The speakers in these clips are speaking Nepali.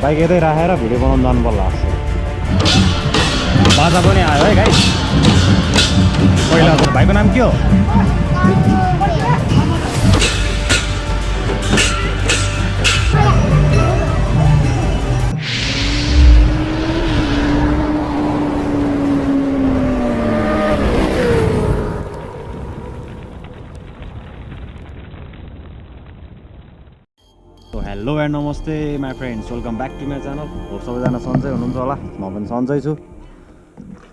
बाइक यतै राखेर भिडियो बनाउनु जानु पर्ला जस्तो। बाजा पनि आयो है गाइस। पहिला भाइको नाम के हो? हेलो एन्ड नमस्ते my friends, welcome back to my channel. हो सबैजना सन्चै हुनुहुन्छ होला, म पनि सन्चै छु।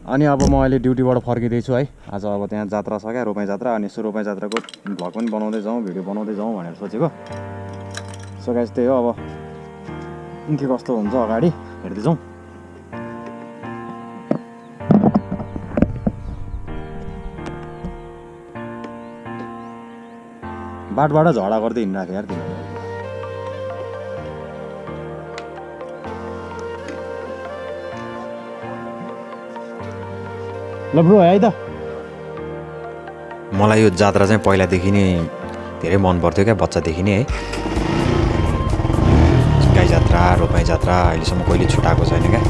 अनि अब म अहिले ड्युटीबाट फर्किँदैछु है। आज अब त्यहाँ जात्रा छ क्या, रोपाई जात्रा। अनि यसो रोपाई जात्राको भ्लग पनि बनाउँदै जाउँ, भिडियो बनाउँदै जाउँ भनेर सोचेको। सो गाइस त्यही हो, अब के कस्तो हुन्छ अगाडि हेर्दै जाउँ। बाटबाट झगडा गर्दै हिँडिरहेको यार तिनीहरू। ल ब्रो है त। मलाई यो जात्रा चाहिँ पहिलादेखि नै धेरै मन पर्थ्यो क्या, बच्चादेखि नै है। गाई जात्रा, रोपाई जात्रा अहिलेसम्म कहिले छुटाएको छैन क्या।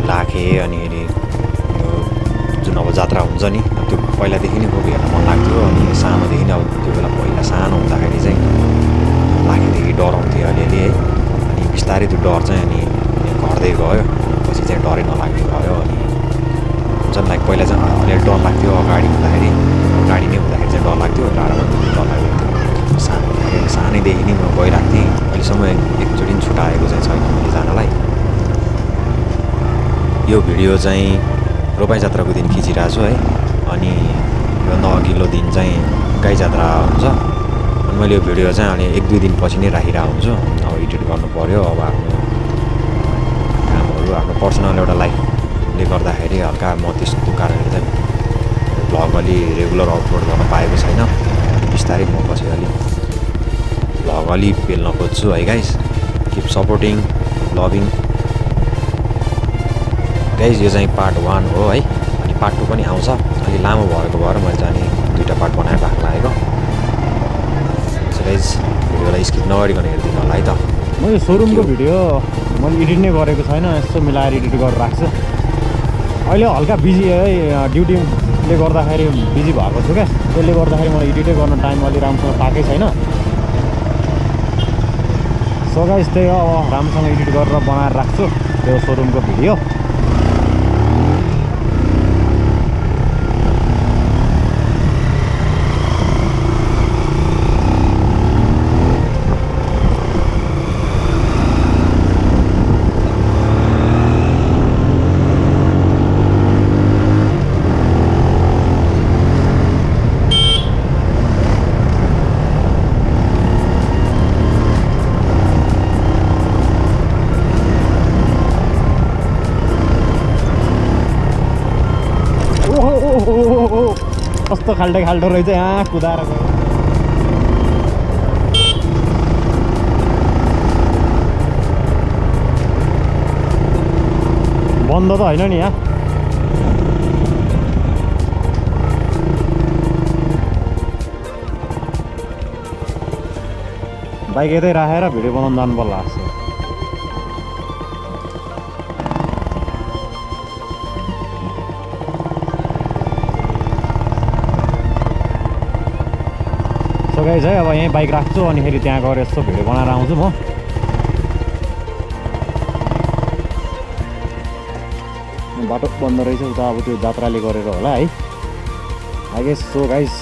लाखे अनि यो जुन अब जात्रा हुन्छ नि, त्यो पहिलादेखि नै हेर्न मन लाग्थ्यो। अनि सानोदेखि नै अब त्यो बेला पहिला सानो हुँदाखेरि चाहिँ लाखेदेखि डराउँथेँ अलिअलि है। अनि बिस्तारै त्यो डर चाहिँ अनि घट्दै गयो, पछि चाहिँ डरै नलाग्ने भयो। अनि लाइक पहिला चाहिँ अलिअलि डर लाग्थ्यो, अगाडि हुँदाखेरि गाडी नै हुँदाखेरि चाहिँ डर लाग्थ्यो, टाढामा डर लाग्थ्यो। सानो हुँदाखेरि सानैदेखि नै म गइरहेको थिएँ। अहिलेसम्म एकचोटि पनि छुट्याएको चाहिँ छैन मैले जानलाई। यो भिडियो चाहिँ रोपाई जात्राको दिन खिचिरहेको छु है। अनि योभन्दा अघिल्लो दिन चाहिँ गाई जात्रा हुन्छ। अनि मैले यो भिडियो चाहिँ अनि 1-2 दिन पछि नै राखिरहेको हुन्छु। अब एडिट गर्नु पऱ्यो, अब आफ्नो कामहरू, आफ्नो पर्सनल एउटा लाइफले गर्दाखेरि हल्का म त्यस्तो कारणले चाहिँ भ्लग अलि रेगुलर अपलोड गर्न पाएको छैन। बिस्तारै म पछि अलि भ्लग अलि पेल्न खोज्छु है guys. Keep supporting, loving guys. यो चाहिँ पार्ट 1 हो है। अनि पार्ट 2 पनि आउँछ। अलि लामो भएको भएर मैले चाहिँ अनि 2टा पार्ट बनाएर राख्न लागेको। सो गाइस भिडियोलाई स्किप नगरिकन हेरिदिनु होला है त। म यो सोरुमको भिडियो मैले एडिट नै गरेको छैन, यसो मिलाएर एडिट गरेर राख्छु। अहिले हल्का बिजी है, ड्युटीले गर्दाखेरि बिजी भएको छु क्या। त्यसले गर्दाखेरि मलाई एडिटै गर्न टाइम अलि राम्रोसँग पाएकै छैन। सो गाइस त्यही हो, अब राम्रोसँग एडिट गरेर बनाएर राख्छु त्यो सोरुमको भिडियो। कस्तो खाल्टो रहेछ यहाँ कुदाएर गयो। बन्द त होइन नि यहाँ। बाइक यतै राखेर भिडियो बनाउनु जानु पर्ला जस्तो। गाइस है, अब यहीँ बाइक राख्छु अनि फेरि त्यहाँ गएर यस्तो भिडियो बनाएर आउँछु म। बाटो बन्द रहेछ उता, अब त्यो जात्राले गरेर होला है आई गेस। सो गाइस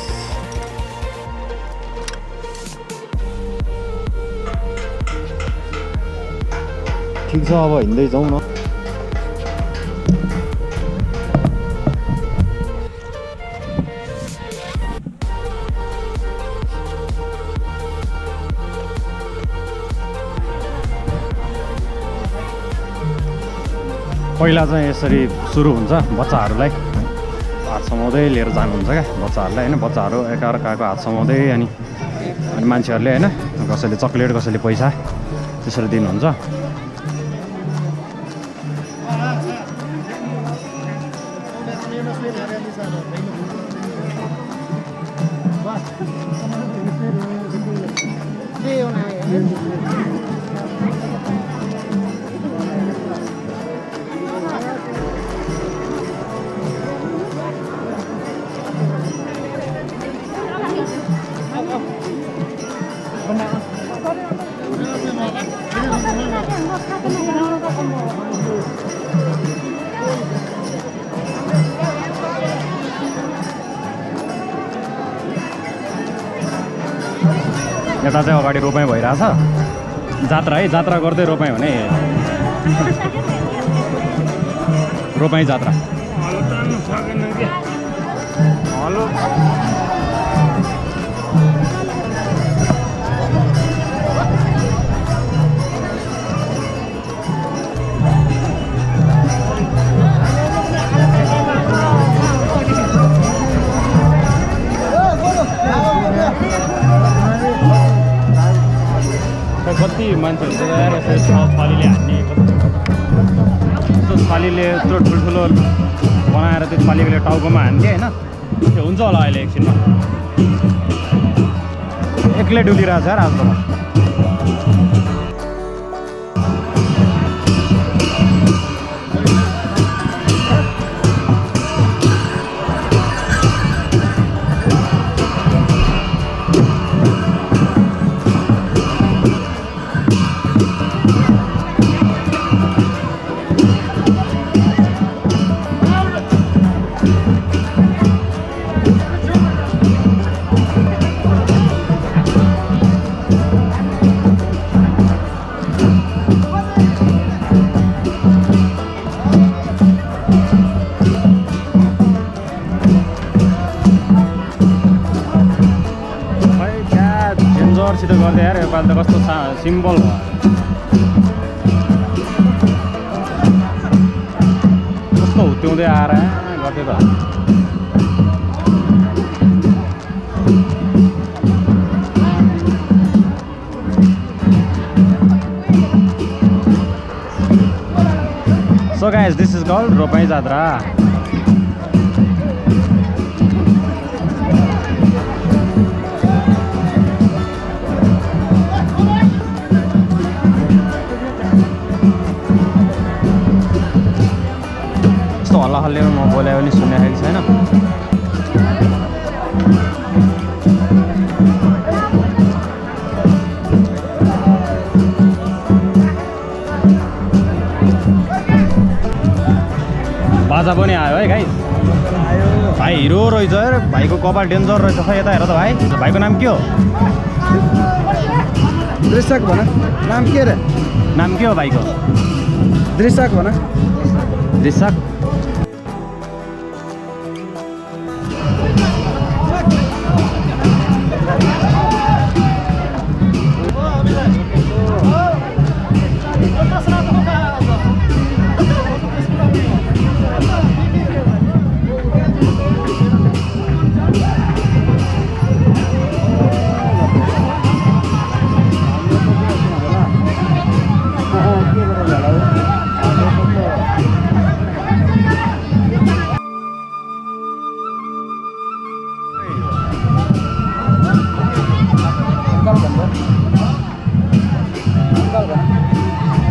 ठिक छ, अब हिँड्दै जाउँ न। पहिला चाहिँ यसरी सुरु हुन्छ, बच्चाहरूलाई हात समाउँदै लिएर जानुहुन्छ क्या बच्चाहरूलाई होइन। बच्चाहरू एकअर्काको हात समाउँदै अनि मान्छेहरूले होइन, कसैले चक्लेट कसैले पैसा त्यसरी दिनुहुन्छ। यता चाहिँ अगाडि रोपाइँ भइरहेछ जात्रा है जात्रा गर्दै रोपाइँ भने रोपाइँ जात्रा कति मान्छेहरू आएर छलीले हान्ने त्यो छलीले यत्रो ठुल्ठुलो बनाएर त्यो छलीले टाउकोमा हान्थ्यो होइन त्यो हुन्छ होला अहिले एकछिनमा एक्लै डुलिरहेको छ यार आजसम्म सिधो गर्दै यार योपालि त कस्तो सिम्पल भयो कस्तो हुत्याउँदै आएर गर्दै त So guys, this is called Ropai Jatra. हल्ला हल्लेमा म बोलायो भने सुनेको छैन बाजा पनि आयो है गाइस भाइ हिरो रहेछ यार भाइको कपाल डेन्जर रहेछ खै यता हेर त भाइ भाइको नाम के हो दृश्यक भन नाम के रे नाम के हो भाइको दृश्यक भन दृश्यक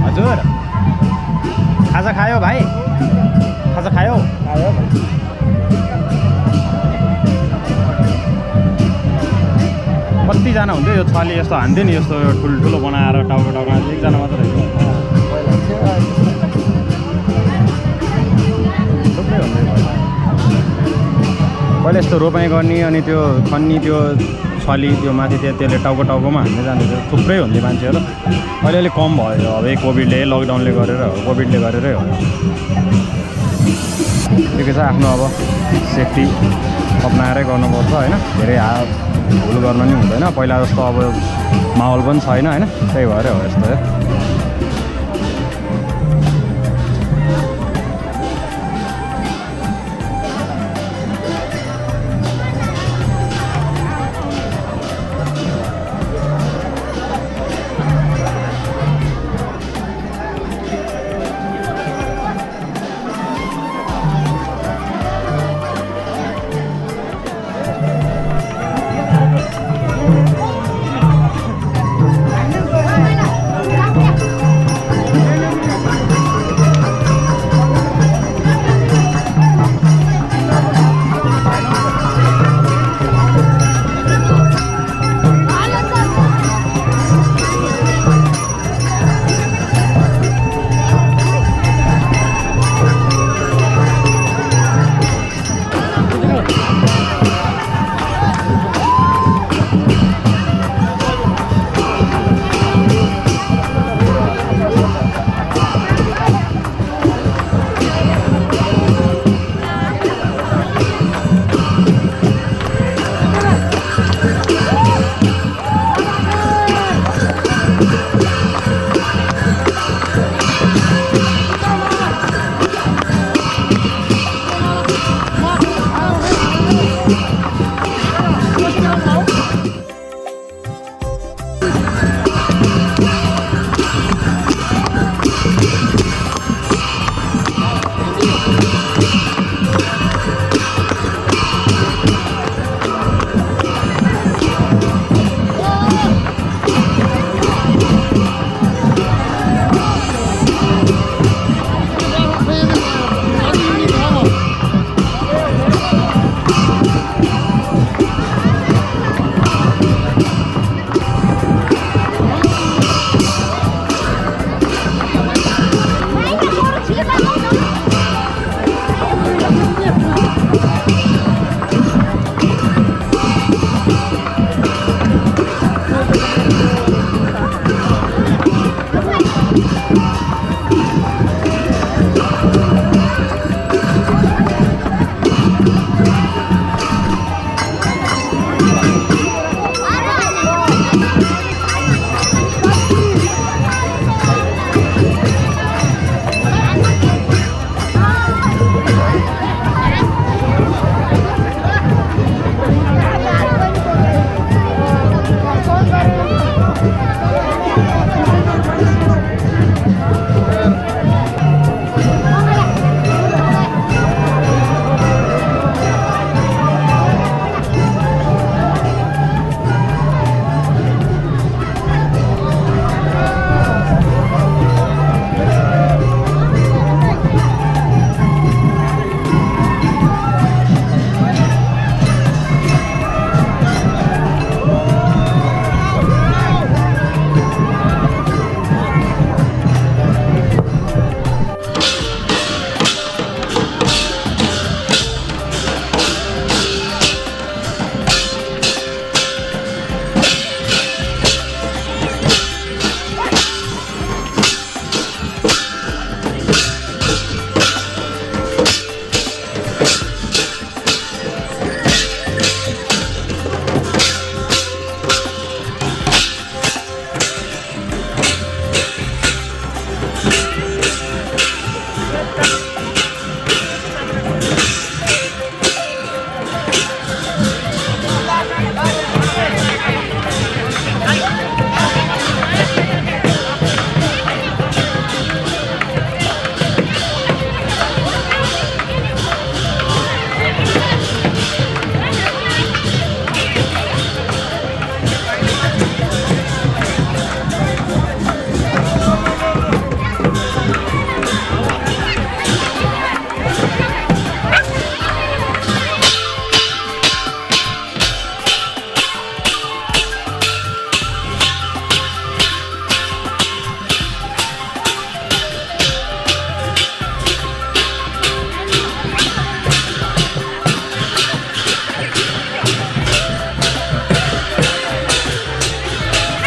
हजुर खाजा खायो भाइ खाजा खायो कतिजना हुन्थ्यो यो छली यस्तो हान्थ्यो नि यस्तो ठुल्ठुलो बनाएर टाउको टाउकोमा एकजना मात्र थुप्रै हुन्थ्यो पहिला यस्तो रोपाइँ गर्ने अनि त्यो खन्नी त्यो छली त्यो माथि त्यसले टाउकोमा हान्दै जान्थ्यो थुप्रै हुन्थ्यो मान्छेहरू अहिले अलिक कम भयो अब कोभिडले लकडाउनले गरेर हो कोभिडले गरेरै हो ठिकै छ आफ्नो अब सेफ्टी अपनाएरै गर्नुपर्छ होइन धेरै भुल गर्न नि हुँदैन पहिला जस्तो अब माहौल पनि छैन होइन त्यही भएर हो यस्तो है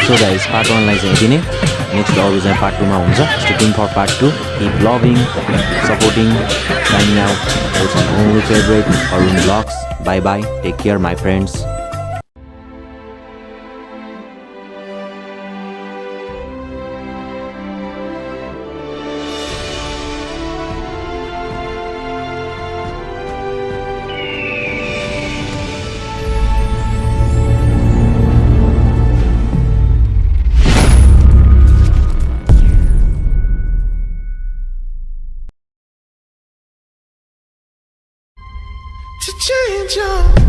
सो गाइज पार्ट 1 लाई चाहिँ यति नै नेक्स्ट अरू चाहिँ पार्ट 2 मा हुन्छ staying for part 2 keep loving supporting signing out your only favourite Arun vlogs bye bye take care my friends to change your